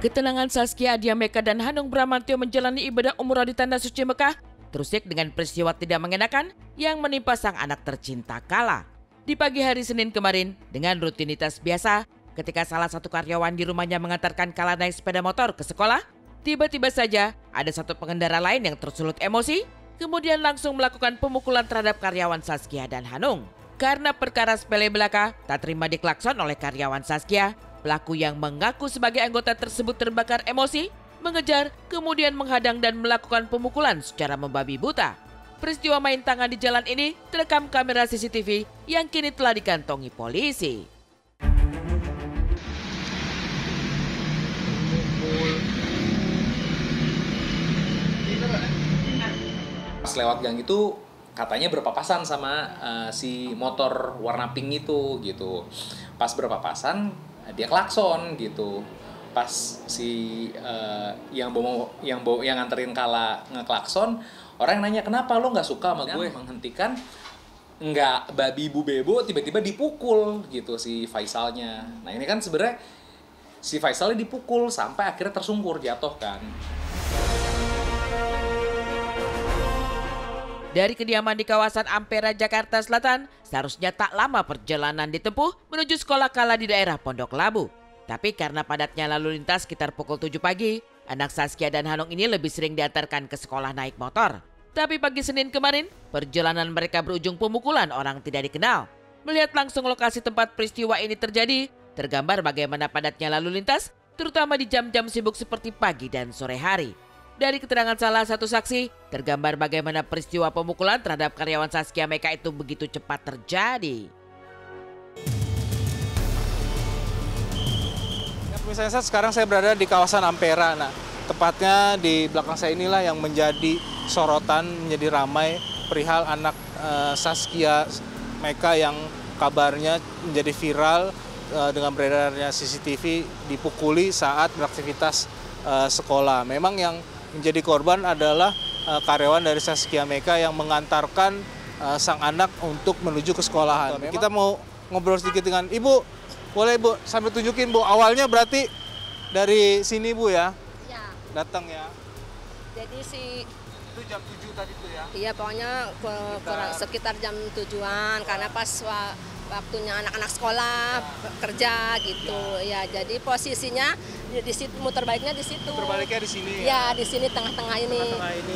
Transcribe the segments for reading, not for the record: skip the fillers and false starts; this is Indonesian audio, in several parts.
Ketenangan Saskia Adiameka dan Hanung Bramantyo menjalani ibadah umrah di Tanah Suci Mekah terusik dengan peristiwa tidak mengenakan yang menimpa sang anak tercinta Kala. Di pagi hari Senin kemarin, dengan rutinitas biasa, ketika salah satu karyawan di rumahnya mengantarkan Kala naik sepeda motor ke sekolah, tiba-tiba saja ada satu pengendara lain yang tersulut emosi, kemudian langsung melakukan pemukulan terhadap karyawan Saskia dan Hanung. Karena perkara sepele belaka, tak terima diklakson oleh karyawan Saskia, pelaku yang mengaku sebagai anggota tersebut terbakar emosi, mengejar, kemudian menghadang dan melakukan pemukulan secara membabi buta. Peristiwa main tangan di jalan ini terekam kamera CCTV yang kini telah dikantongi polisi. Pas lewat gang itu katanya berpapasan sama si motor warna pink itu gitu. Pas berpapasan dia klakson gitu. Pas si yang nganterin Kala ngeklakson, orang yang nanya kenapa lo nggak suka sama gue, menghentikan nggak babi bu bebo, tiba-tiba dipukul gitu si Faisalnya. Nah ini kan sebenarnya si Faisalnya dipukul sampai akhirnya tersungkur jatuh kan. Dari kediaman di kawasan Ampera, Jakarta Selatan, seharusnya tak lama perjalanan ditempuh menuju sekolah Kala di daerah Pondok Labu. Tapi karena padatnya lalu lintas sekitar pukul 7 pagi, anak Saskia dan Hanung ini lebih sering diantarkan ke sekolah naik motor. Tapi pagi Senin kemarin, perjalanan mereka berujung pemukulan orang tidak dikenal. Melihat langsung lokasi tempat peristiwa ini terjadi, tergambar bagaimana padatnya lalu lintas, terutama di jam-jam sibuk seperti pagi dan sore hari. Dari keterangan salah satu saksi, tergambar bagaimana peristiwa pemukulan terhadap karyawan Saskia Meka itu begitu cepat terjadi. Misalnya sekarang saya berada di kawasan Ampera. Nah, tepatnya di belakang saya inilah yang menjadi sorotan, menjadi ramai perihal anak Saskia Meka yang kabarnya menjadi viral dengan beredarnya CCTV dipukuli saat beraktivitas sekolah. Memang yang menjadi korban adalah karyawan dari Saskia Meka yang mengantarkan sang anak untuk menuju ke sekolahan. Kita mau ngobrol sedikit dengan Ibu. Boleh Bu, sambil tunjukin Bu, awalnya berarti dari sini Bu ya? Iya. Datang ya? Jadi Itu jam 7 tadi tuh ya? iya pokoknya sekitar jam 7-an karena pas waktunya anak-anak sekolah kerja gitu. Ya, jadi posisinya di situ, muter baliknya di situ. Muter baliknya di sini ya? Iya, di sini tengah-tengah ini. Tengah-tengah ini.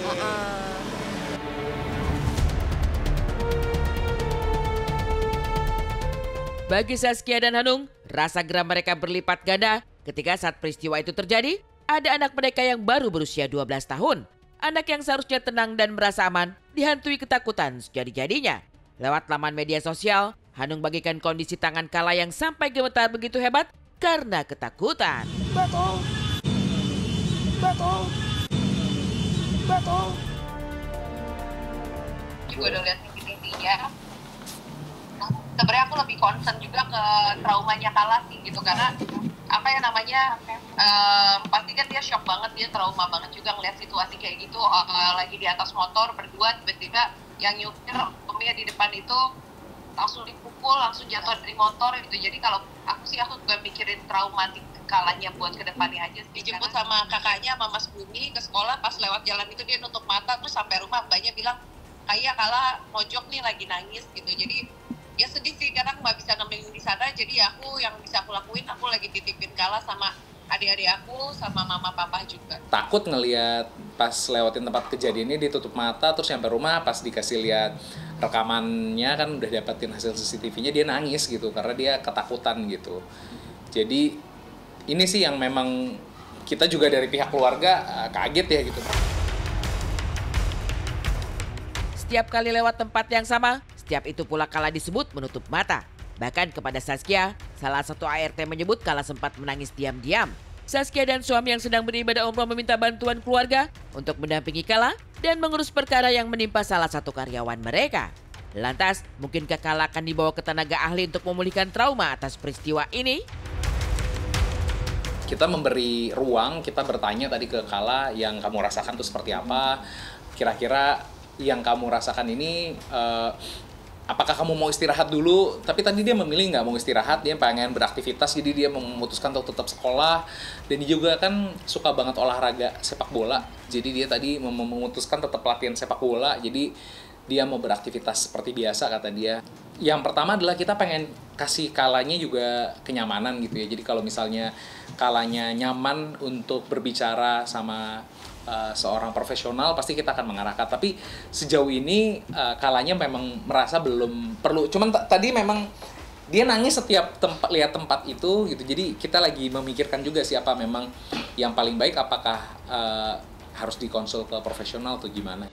Bagi Saskia dan Hanung, rasa geram mereka berlipat ganda ketika saat peristiwa itu terjadi, ada anak mereka yang baru berusia 12 tahun. Anak yang seharusnya tenang dan merasa aman, dihantui ketakutan sejadi-jadinya. Lewat laman media sosial, Hanung bagikan kondisi tangan Kala yang sampai gemetar begitu hebat karena ketakutan. Betul. Juga udah lihat titik-titiknya. Sebenarnya aku lebih concern juga ke traumanya Kala sih gitu, karena apa ya namanya pasti kan dia shock banget, dia trauma banget juga ngeliat situasi kayak gitu, lagi di atas motor berdua tiba-tiba yang nyupir omnya di depan itu langsung dipukul, langsung jatuh dari motor gitu. Jadi kalau aku juga mikirin traumatik Kalanya buat kedepannya aja sih. Dijemput sama kakaknya sama Mas Bumi ke sekolah, pas lewat jalan itu dia nutup mata, terus sampai rumah mbaknya bilang kayak Kala mojok nih lagi nangis gitu. Jadi ya sedih sih karena aku nggak bisa nemenin di sana, jadi yang bisa aku lakuin, aku lagi titipin Kala sama adik-adik aku sama mama papa juga. Takut ngelihat pas lewatin tempat kejadiannya dia tutup mata, terus sampai rumah pas dikasih lihat rekamannya kan udah dapetin hasil CCTV-nya, dia nangis gitu karena dia ketakutan gitu. Jadi ini sih yang memang kita juga dari pihak keluarga kaget ya gitu. Setiap kali lewat tempat yang sama, setiap itu pula Kala disebut menutup mata. Bahkan kepada Saskia, salah satu ART menyebut Kala sempat menangis diam-diam. Saskia dan suami yang sedang beribadah umroh meminta bantuan keluarga untuk mendampingi Kala dan mengurus perkara yang menimpa salah satu karyawan mereka. Lantas, mungkinkah Kala akan dibawa ke tenaga ahli untuk memulihkan trauma atas peristiwa ini? Kita memberi ruang, kita bertanya tadi ke Kala, yang kamu rasakan itu seperti apa? Kira-kira yang kamu rasakan ini apakah kamu mau istirahat dulu? Tapi tadi dia memilih nggak mau istirahat, dia pengen beraktivitas, jadi dia memutuskan untuk tetap sekolah. Dan dia juga kan suka banget olahraga sepak bola, jadi dia tadi memutuskan tetap latihan sepak bola, jadi dia mau beraktivitas seperti biasa kata dia. Yang pertama adalah kita pengen kasih Kalanya juga kenyamanan gitu ya. Jadi kalau misalnya Kalanya nyaman untuk berbicara sama seorang profesional, pasti kita akan mengarahkan. Tapi sejauh ini Kalanya memang merasa belum perlu. Cuman tadi memang dia nangis setiap lihat tempat itu gitu. Jadi kita lagi memikirkan juga siapa memang yang paling baik, apakah harus dikonsul ke profesional atau gimana.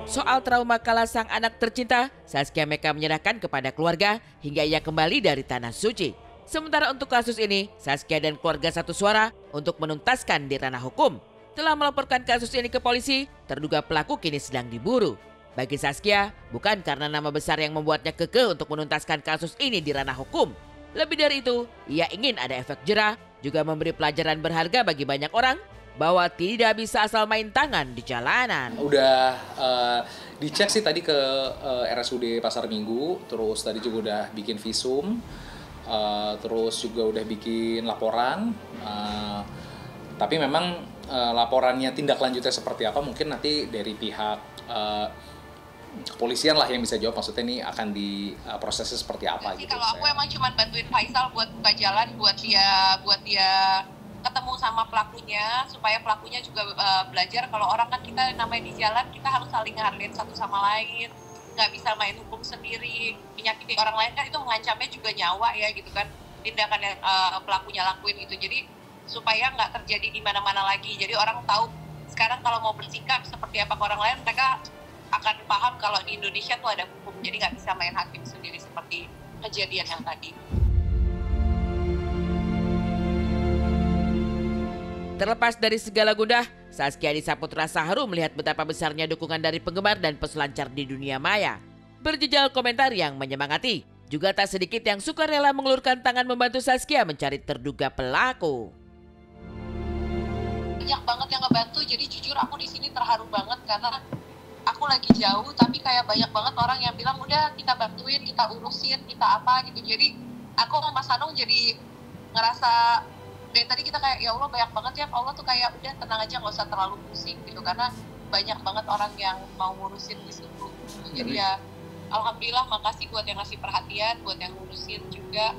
Soal trauma Kala sang anak tercinta, Zaskia Mecca menyerahkan kepada keluarga hingga ia kembali dari Tanah Suci. Sementara untuk kasus ini, Zaskia dan keluarga satu suara untuk menuntaskan di ranah hukum. Telah melaporkan kasus ini ke polisi, terduga pelaku kini sedang diburu. Bagi Zaskia, bukan karena nama besar yang membuatnya kekeh untuk menuntaskan kasus ini di ranah hukum. Lebih dari itu, ia ingin ada efek jerah, juga memberi pelajaran berharga bagi banyak orang bahwa tidak bisa asal main tangan di jalanan. Udah dicek sih tadi ke RSUD Pasar Minggu, terus tadi juga udah bikin visum, terus juga udah bikin laporan. Tapi memang laporannya tindak lanjutnya seperti apa mungkin nanti dari pihak kepolisian lah yang bisa jawab, maksudnya ini akan diprosesnya seperti apa jadi gitu. Kalau aku emang cuma bantuin Faisal buat buka jalan buat dia ketemu sama pelakunya, supaya pelakunya juga belajar kalau orang kan kita namanya di jalan, kita harus saling ngehargain satu sama lain, nggak bisa main hukum sendiri, menyakiti orang lain kan itu mengancamnya juga nyawa ya gitu kan, tindakan yang pelakunya lakuin gitu. Jadi supaya nggak terjadi di mana-mana lagi, jadi orang tahu sekarang kalau mau bersikap seperti apa ke orang lain, mereka akan paham kalau di Indonesia tuh ada hukum, jadi nggak bisa main hakim sendiri seperti kejadian yang tadi. Terlepas dari segala gundah, Zaskia disambut rasa haru melihat betapa besarnya dukungan dari penggemar dan peselancar di dunia maya. Berjejal komentar yang menyemangati, juga tak sedikit yang sukarela mengelurkan tangan membantu Zaskia mencari terduga pelaku. Banyak banget yang ngebantu, jadi jujur aku di sini terharu banget karena aku lagi jauh, tapi kayak banyak banget orang yang bilang udah kita bantuin, kita urusin, kita apa gitu. Jadi aku sama Mas Hanung jadi ngerasa dari tadi kita kayak ya Allah banyak banget ya, Allah tuh kayak udah tenang aja, nggak usah terlalu pusing gitu, karena banyak banget orang yang mau ngurusin di situ. Jadi ya alhamdulillah, makasih buat yang ngasih perhatian, buat yang ngurusin juga.